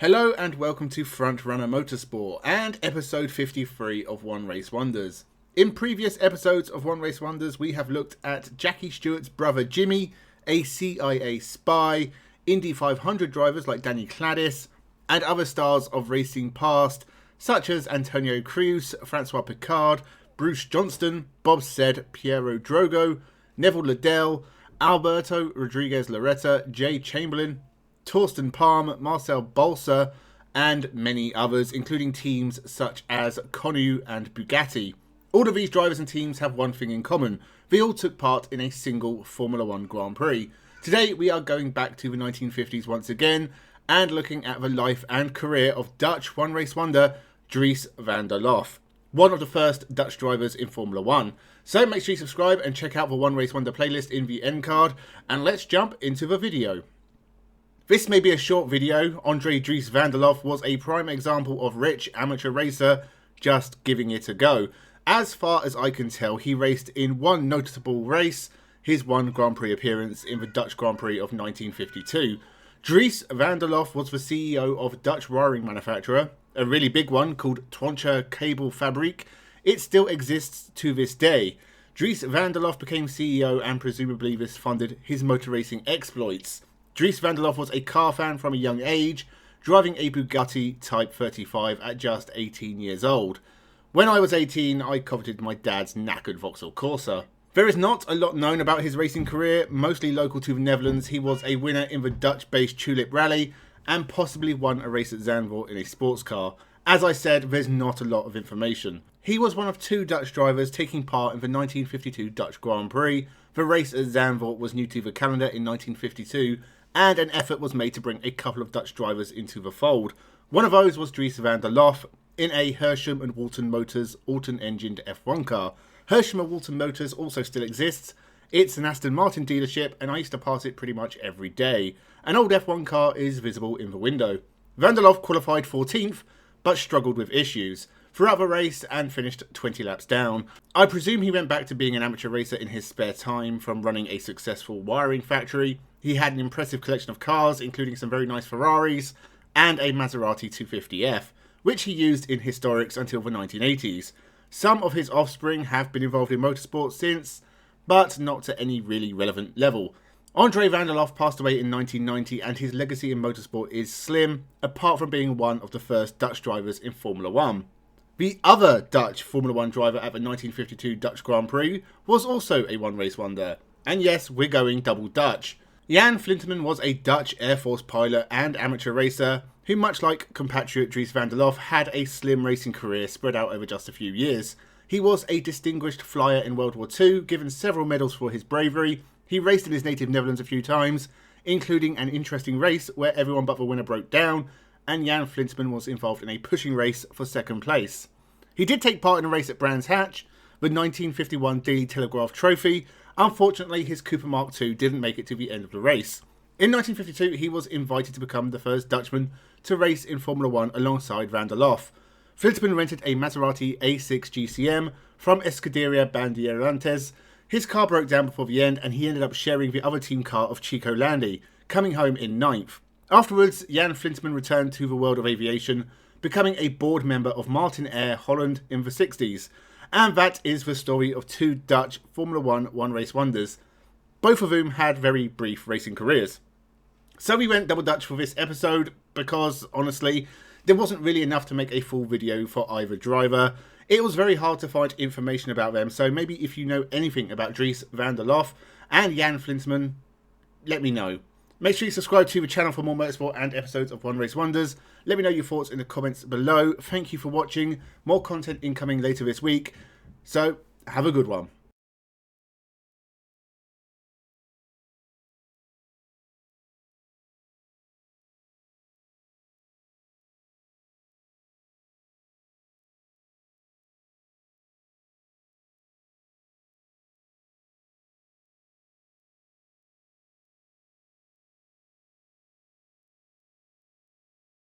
Hello and welcome to Frontrunner Motorsport and episode 53 of One Race Wonders. In previous episodes of One Race Wonders, we have looked at Jackie Stewart's brother Jimmy, a CIA spy, Indy 500 drivers like Danny Cladis, and other stars of racing past, such as Antonio Cruz, Francois Picard, Bruce Johnston, Bob Said, Piero Drogo, Neville Liddell, Alberto Rodriguez Loretta, Jay Chamberlain, Torsten Palm, Marcel Balsa, and many others, including teams such as Konu and Bugatti. All of these drivers and teams have one thing in common: they all took part in a single Formula One Grand Prix. Today we are going back to the 1950s once again and looking at the life and career of Dutch one race wonder Dries van der Lof, one of the first Dutch drivers in Formula One. So make sure you subscribe and check out the One Race Wonder playlist in the end card, and let's jump into the video. This may be a short video. Andre Dries van der Lof was a prime example of rich amateur racer just giving it a go. As far as I can tell, he raced in one notable race, his one Grand Prix appearance in the Dutch Grand Prix of 1952. Dries van der Lof was the CEO of a Dutch wiring manufacturer, a really big one called Troncher Cable Fabriek. It still exists to this day. Dries van der Lof became CEO and presumably this funded his motor racing exploits. Dries van der Lof was a car fan from a young age, driving a Bugatti Type 35 at just 18 years old. When I was 18, I coveted my dad's knackered Vauxhall Corsa. There is not a lot known about his racing career. Mostly local to the Netherlands, he was a winner in the Dutch-based Tulip Rally and possibly won a race at Zandvoort in a sports car. As I said, there's not a lot of information. He was one of two Dutch drivers taking part in the 1952 Dutch Grand Prix. The race at Zandvoort was new to the calendar in 1952, and an effort was made to bring a couple of Dutch drivers into the fold. One of those was Dries van der Lof in a Hersham and Walton Motors Alton-engined F1 car. Hersham and Walton Motors also still exists. It's an Aston Martin dealership, and I used to pass it pretty much every day. An old F1 car is visible in the window. Van der Lof qualified 14th, but struggled with issues throughout the race and finished 20 laps down. I presume he went back to being an amateur racer in his spare time from running a successful wiring factory. He had an impressive collection of cars, including some very nice Ferraris and a Maserati 250F, which he used in historics until the 1980s. Some of his offspring have been involved in motorsport since, but not to any really relevant level. Andre van der Lof passed away in 1990, and his legacy in motorsport is slim, apart from being one of the first Dutch drivers in Formula One. The other Dutch Formula One driver at the 1952 Dutch Grand Prix was also a one-race wonder. And yes, we're going double Dutch. Jan Flinterman was a Dutch Air Force pilot and amateur racer who, much like compatriot Dries van der Lof, had a slim racing career spread out over just a few years. He was a distinguished flyer in World War II, given several medals for his bravery. He raced in his native Netherlands a few times, including an interesting race where everyone but the winner broke down, and Jan Flinterman was involved in a pushing race for second place. He did take part in a race at Brands Hatch, the 1951 Daily Telegraph Trophy. Unfortunately, his Cooper Mark II didn't make it to the end of the race. In 1952, he was invited to become the first Dutchman to race in Formula One alongside van der Lof. Flinterman rented a Maserati A6 GCM from Escuderia Bandeirantes. His car broke down before the end, and he ended up sharing the other team car of Chico Landi, coming home in 9th. Afterwards, Jan Flinterman returned to the world of aviation, becoming a board member of Martin Air Holland in the 60s. And that is the story of two Dutch Formula One one-race wonders, both of whom had very brief racing careers. So we went double Dutch for this episode because, honestly, there wasn't really enough to make a full video for either driver. It was very hard to find information about them, so maybe if you know anything about Dries van der Lof and Jan Flinterman, let me know. Make sure you subscribe to the channel for more motorsport and episodes of One Race Wonders. Let me know your thoughts in the comments below. Thank you for watching. More content incoming later this week. So, have a good one.